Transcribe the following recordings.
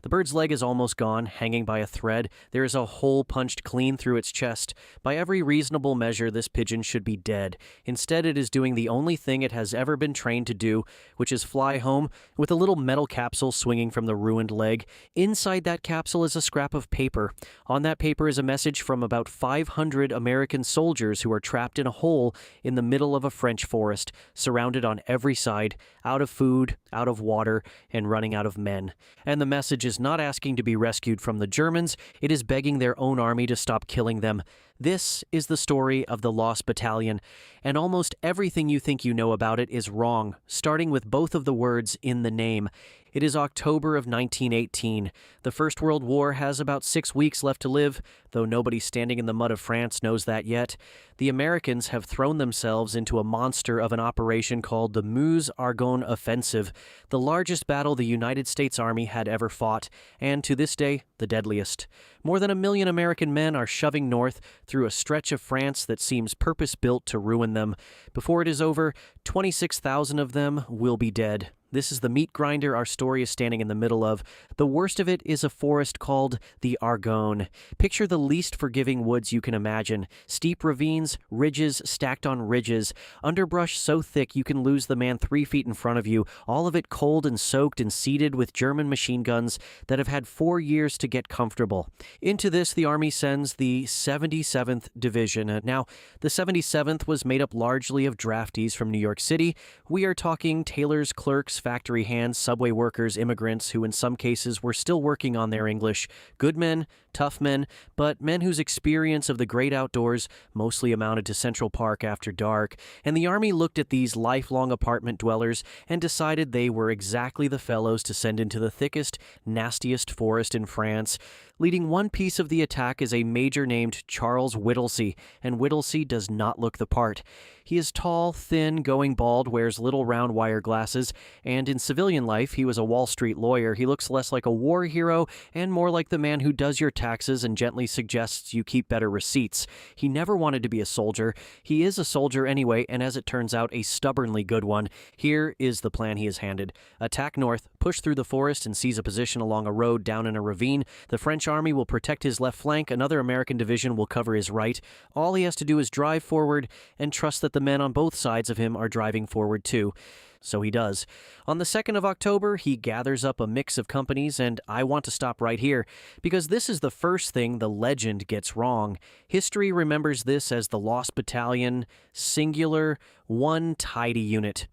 The bird's leg is almost gone, hanging by a thread. There is a hole punched clean through its chest. By every reasonable measure, this pigeon should be dead. Instead, it is doing the only thing it has ever been trained to do, which is fly home with a little metal capsule swinging from the ruined leg. Inside that capsule is a scrap of paper. On that paper is a message from about 500 American soldiers who are trapped in a hole in the middle of a French forest, surrounded on every side, out of food, out of water, and running out of men. And the message is not asking to be rescued from the Germans, it is begging their own army to stop killing them. This is the story of the Lost Battalion, and almost everything you think you know about it is wrong, starting with both of the words in the name. It is October of 1918. The First World War has about 6 weeks left to live, though nobody standing in the mud of France knows that yet. The Americans have thrown themselves into a monster of an operation called the Meuse-Argonne Offensive, the largest battle the United States Army had ever fought, and to this day, the deadliest. More than 1 million American men are shoving north through a stretch of France that seems purpose-built to ruin them. Before it is over, 26,000 of them will be dead. This is the meat grinder our story is standing in the middle of. The worst of it is a forest called the Argonne. Picture the least forgiving woods you can imagine. Steep ravines, ridges stacked on ridges, underbrush so thick you can lose the man 3 feet in front of you, all of it cold and soaked and seeded with German machine guns that have had 4 years to get comfortable. Into this, the Army sends the 77th Division. Now, the 77th was made up largely of draftees from New York City. We are talking tailors, clerks, factory hands, subway workers, immigrants who in some cases were still working on their English. Good men, tough men, but men whose experience of the great outdoors mostly amounted to Central Park after dark. And the Army looked at these lifelong apartment dwellers and decided they were exactly the fellows to send into the thickest, nastiest forest in France. Leading one piece of the attack is a major named Charles Whittlesey, and Whittlesey does not look the part. He is tall, thin, going bald, wears little round wire glasses, and in civilian life, he was a Wall Street lawyer. He looks less like a war hero and more like the man who does your taxes and gently suggests you keep better receipts. He never wanted to be a soldier. He is a soldier anyway, and as it turns out, a stubbornly good one. Here is the plan he is handed. Attack north, push through the forest and seize a position along a road down in a ravine. The French Army will protect his left flank, another American division will cover his right. All he has to do is drive forward and trust that the men on both sides of him are driving forward too. So he does. On the 2nd of October, he gathers up a mix of companies, and I want to stop right here, because this is the first thing the legend gets wrong. History remembers this as the Lost Battalion, singular, one tidy unit.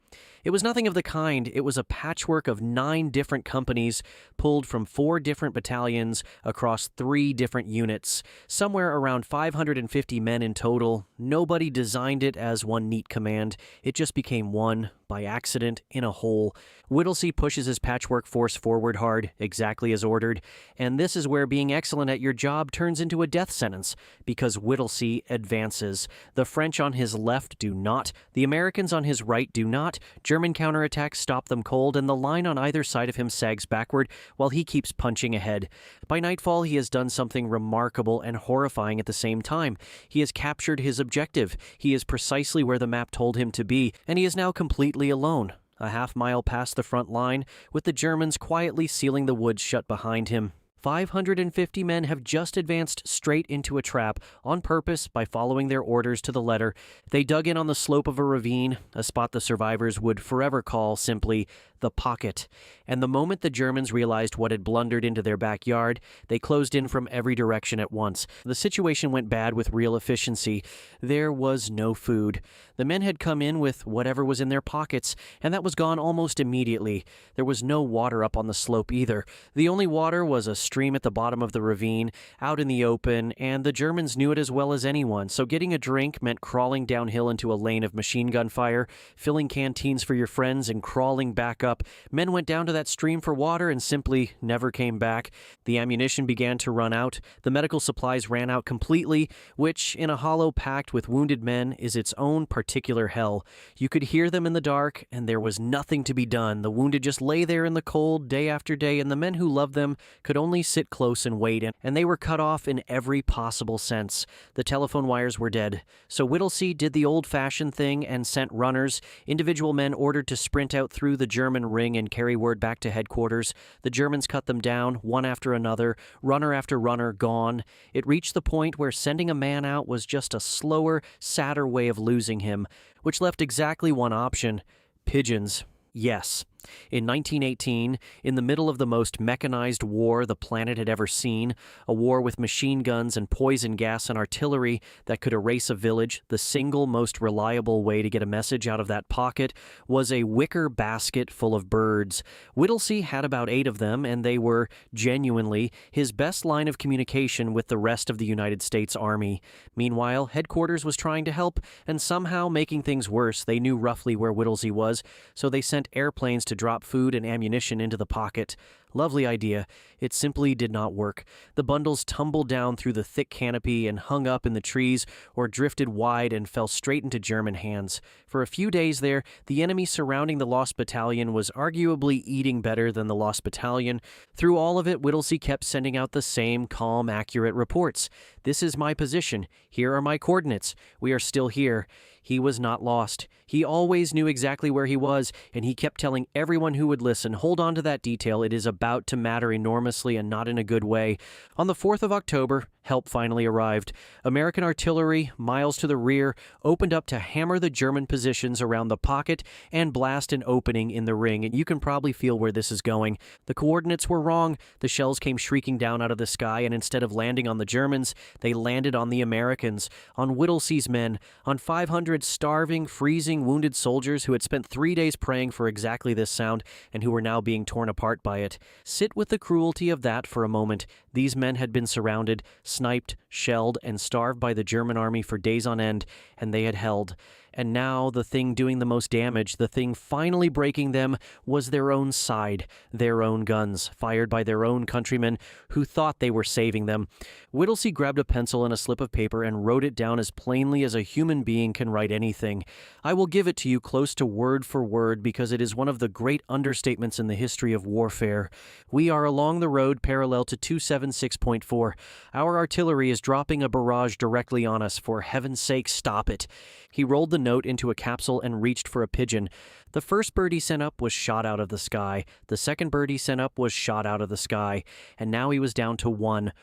It was nothing of the kind. It was a patchwork of 9 different companies pulled from 4 different battalions across 3 different units, somewhere around 550 men in total. Nobody designed it as one neat command. It just became one by accident in a hole. Whittlesey pushes his patchwork force forward hard, exactly as ordered, and this is where being excellent at your job turns into a death sentence, because Whittlesey advances. The French on his left do not, the Americans on his right do not, German counterattacks stop them cold, and the line on either side of him sags backward while he keeps punching ahead. By nightfall, he has done something remarkable and horrifying at the same time. He has captured his objective. He is precisely where the map told him to be, and he is now completely alone, a half-mile past the front line, with the Germans quietly sealing the woods shut behind him. 550 men have just advanced straight into a trap, on purpose by following their orders to the letter. They dug in on the slope of a ravine, a spot the survivors would forever call simply the pocket. And the moment the Germans realized what had blundered into their backyard, they closed in from every direction at once. The situation went bad with real efficiency. There was no food. The men had come in with whatever was in their pockets, and that was gone almost immediately. There was no water up on the slope either. The only water was a stream at the bottom of the ravine, out in the open, and the Germans knew it as well as anyone, so getting a drink meant crawling downhill into a lane of machine gun fire, filling canteens for your friends, and crawling back up. Men went down to that stream for water and simply never came back. The ammunition began to run out. The medical supplies ran out completely, which, in a hollow packed with wounded men, is its own particular hell. You could hear them in the dark, and there was nothing to be done. The wounded just lay there in the cold day after day, and the men who loved them could only sit close and wait, and they were cut off in every possible sense. The telephone wires were dead. So Whittlesey did the old-fashioned thing and sent runners, individual men ordered to sprint out through the German German ring and carry word back to headquarters. The Germans cut them down, one after another, runner after runner gone. It reached the point where sending a man out was just a slower, sadder way of losing him, which left exactly one option: pigeons. Yes. In 1918, in the middle of the most mechanized war the planet had ever seen, a war with machine guns and poison gas and artillery that could erase a village, the single most reliable way to get a message out of that pocket was a wicker basket full of birds. Whittlesey had about 8 of them, and they were, genuinely, his best line of communication with the rest of the United States Army. Meanwhile, headquarters was trying to help, and somehow making things worse, they knew roughly where Whittlesey was, so they sent airplanes to drop food and ammunition into the pocket. Lovely idea. It simply did not work. The bundles tumbled down through the thick canopy and hung up in the trees or drifted wide and fell straight into German hands. For a few days there, the enemy surrounding the Lost Battalion was arguably eating better than the Lost Battalion. Through all of it, Whittlesey kept sending out the same calm, accurate reports. "This is my position. Here are my coordinates. We are still here." He was not lost. He always knew exactly where he was, and he kept telling everyone who would listen, "Hold on to that detail. It is about to matter enormously and not in a good way." On the 4th of October, help finally arrived. American artillery, miles to the rear, opened up to hammer the German positions around the pocket and blast an opening in the ring, and you can probably feel where this is going. The coordinates were wrong. The shells came shrieking down out of the sky, and instead of landing on the Germans, they landed on the Americans, on Whittlesey's men, on 500 starving, freezing, wounded soldiers who had spent 3 days praying for exactly this sound and who were now being torn apart by it. Sit with the cruelty of that for a moment. These men had been surrounded, sniped, shelled, and starved by the German army for days on end, and they had held. And now the thing doing the most damage, the thing finally breaking them, was their own side, their own guns, fired by their own countrymen who thought they were saving them. Whittlesey grabbed a pencil and a slip of paper and wrote it down as plainly as a human being can write anything. I will give it to you close to word for word because it is one of the great understatements in the history of warfare. "We are along the road parallel to 276.4. Our artillery is dropping a barrage directly on us. For heaven's sake, stop it." He rolled the note into a capsule and reached for a pigeon. The first bird he sent up was shot out of the sky. The second bird he sent up was shot out of the sky. And now he was down to one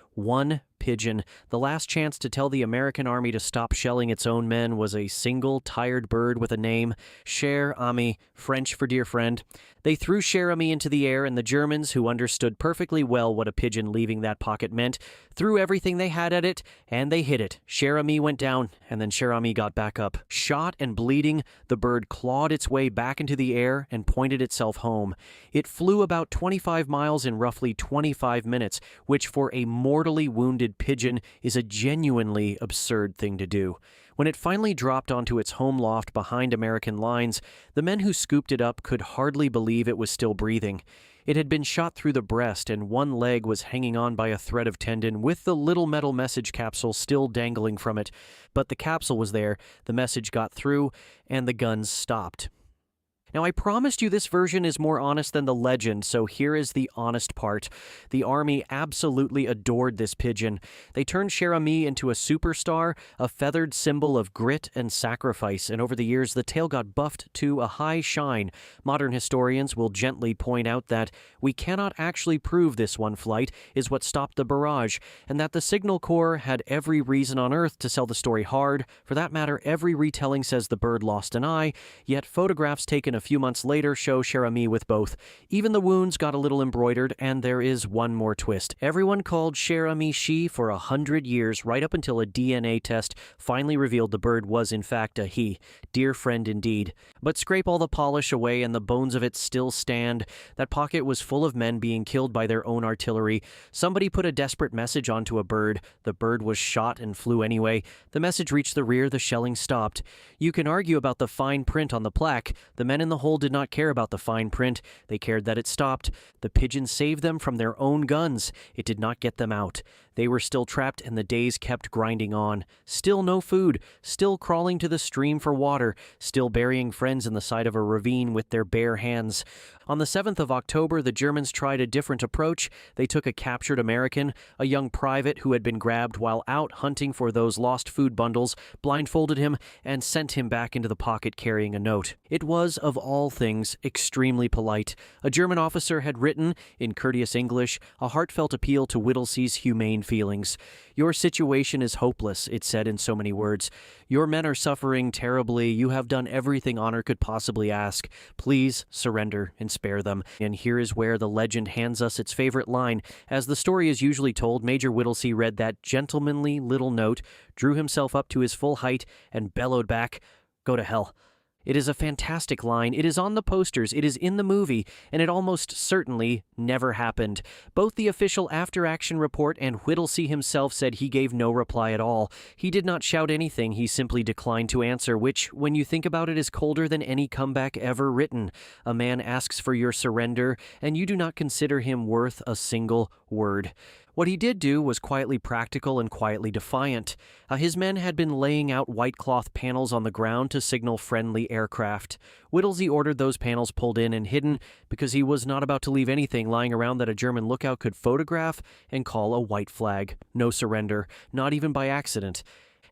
pigeon. The last chance to tell the American army to stop shelling its own men was a single, tired bird with a name: Cher Ami, French for dear friend. They threw Cher Ami into the air, and the Germans, who understood perfectly well what a pigeon leaving that pocket meant, threw everything they had at it, and they hit it. Cher Ami went down, and then Cher Ami got back up. Shot and bleeding, the bird clawed its way back into the air and pointed itself home. It flew about 25 miles in roughly 25 minutes, which for a mortally wounded pigeon is a genuinely absurd thing to do. When it finally dropped onto its home loft behind American lines, the men who scooped it up could hardly believe it was still breathing. It had been shot through the breast, and one leg was hanging on by a thread of tendon with the little metal message capsule still dangling from it. But the capsule was there, the message got through, and the guns stopped. Now, I promised you this version is more honest than the legend, so here is the honest part. The army absolutely adored this pigeon. They turned Cher Ami into a superstar, a feathered symbol of grit and sacrifice, and over the years the tale got buffed to a high shine. Modern historians will gently point out that we cannot actually prove this one flight is what stopped the barrage, and that the Signal Corps had every reason on earth to sell the story hard. For that matter, every retelling says the bird lost an eye, yet photographs taken a few months later show Cher Ami with both. Even the wounds got a little embroidered, and there is one more twist. Everyone called Cher Ami she for 100 years, right up until a DNA test finally revealed the bird was in fact a he. Dear friend indeed. But scrape all the polish away and the bones of it still stand. That pocket was full of men being killed by their own artillery. Somebody put a desperate message onto a bird. The bird was shot and flew anyway. The message reached the rear, the shelling stopped. You can argue about the fine print on the plaque. The men in the hole did not care about the fine print. They cared that it stopped. The pigeon saved them from their own guns. It did not get them out. They were still trapped and the days kept grinding on. Still no food, still crawling to the stream for water, still burying friends in the side of a ravine with their bare hands. On the 7th of October, the Germans tried a different approach. They took a captured American, a young private who had been grabbed while out hunting for those lost food bundles, blindfolded him, and sent him back into the pocket carrying a note. It was, of all things, extremely polite. A German officer had written, in courteous English, a heartfelt appeal to Whittlesey's humane feelings. "Your situation is hopeless," it said in so many words. "Your men are suffering terribly. You have done everything honor could possibly ask. Please surrender and spare them." And here is where the legend hands us its favorite line. As the story is usually told, Major Whittlesey read that gentlemanly little note, drew himself up to his full height, and bellowed back, "Go to hell." It is a fantastic line. It is on the posters, it is in the movie, and it almost certainly never happened. Both the official after-action report and Whittlesey himself said he gave no reply at all. He did not shout anything, he simply declined to answer, which, when you think about it, is colder than any comeback ever written. A man asks for your surrender, and you do not consider him worth a single word. What he did do was quietly practical and quietly defiant. His men had been laying out white cloth panels on the ground to signal friendly aircraft. Whittlesey ordered those panels pulled in and hidden because he was not about to leave anything lying around that a German lookout could photograph and call a white flag. No surrender, not even by accident.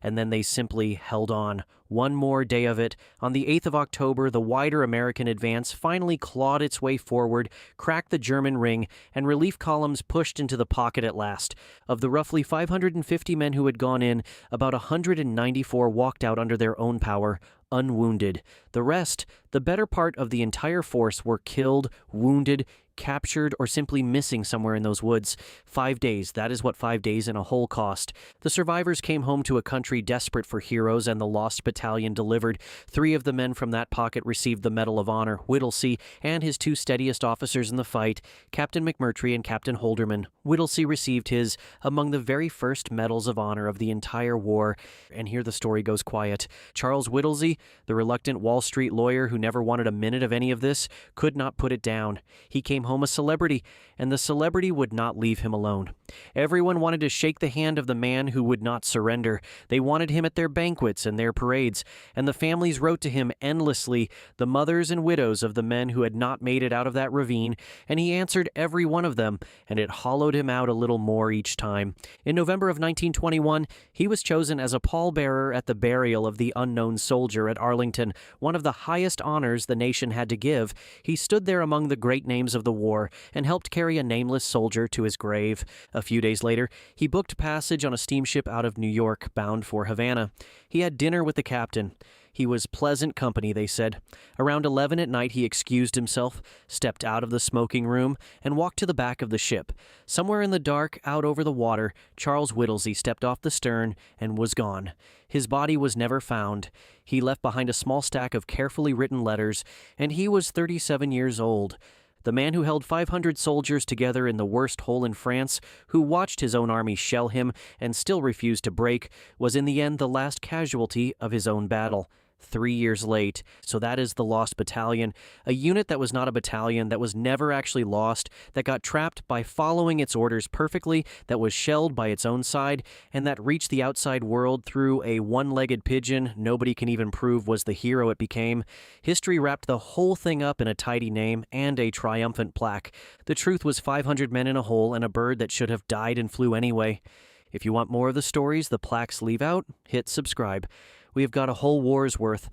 And then they simply held on. One more day of it. On the 8th of October, the wider American advance finally clawed its way forward, cracked the German ring, and relief columns pushed into the pocket at last. Of the roughly 550 men who had gone in, about 194 walked out under their own power, unwounded. The rest, the better part of the entire force, were killed, wounded, captured, or simply missing somewhere in those woods. 5 days, that is what 5 days in a hole cost. The survivors came home to a country desperate for heroes, and the Lost Battalion delivered. 3 of the men from that pocket received the Medal of Honor, Whittlesey and his 2 steadiest officers in the fight, Captain McMurtry and Captain Holderman. Whittlesey received his, among the very first medals of honor of the entire war. And here the story goes quiet. Charles Whittlesey, the reluctant Wall Street lawyer who never wanted a minute of any of this, could not put it down. He came home a celebrity, and the celebrity would not leave him alone. Everyone wanted to shake the hand of the man who would not surrender. They wanted him at their banquets and their parades, and the families wrote to him endlessly, the mothers and widows of the men who had not made it out of that ravine, and he answered every one of them, and it hollowed him out a little more each time. In November of 1921, he was chosen as a pallbearer at the burial of the unknown soldier at Arlington, one of the highest honors the nation had to give. He stood there among the great names of the war and helped carry a nameless soldier to his grave. A few days later, he booked passage on a steamship out of New York, bound for Havana. He had dinner with the captain. He was pleasant company, they said. Around 11 at night, he excused himself, stepped out of the smoking room, and walked to the back of the ship. Somewhere in the dark, out over the water, Charles Whittlesey stepped off the stern and was gone. His body was never found. He left behind a small stack of carefully written letters, and he was 37 years old. The man who held 500 soldiers together in the worst hole in France, who watched his own army shell him and still refused to break, was in the end the last casualty of his own battle. 3 years late. So that is the Lost Battalion, a unit that was not a battalion, that was never actually lost, that got trapped by following its orders perfectly, that was shelled by its own side, and that reached the outside world through a one-legged pigeon nobody can even prove was the hero it became. History wrapped the whole thing up in a tidy name and a triumphant plaque. The truth was 500 men in a hole and a bird that should have died and flew anyway. If you want more of the stories the plaques leave out, hit subscribe. We have got a whole war's worth.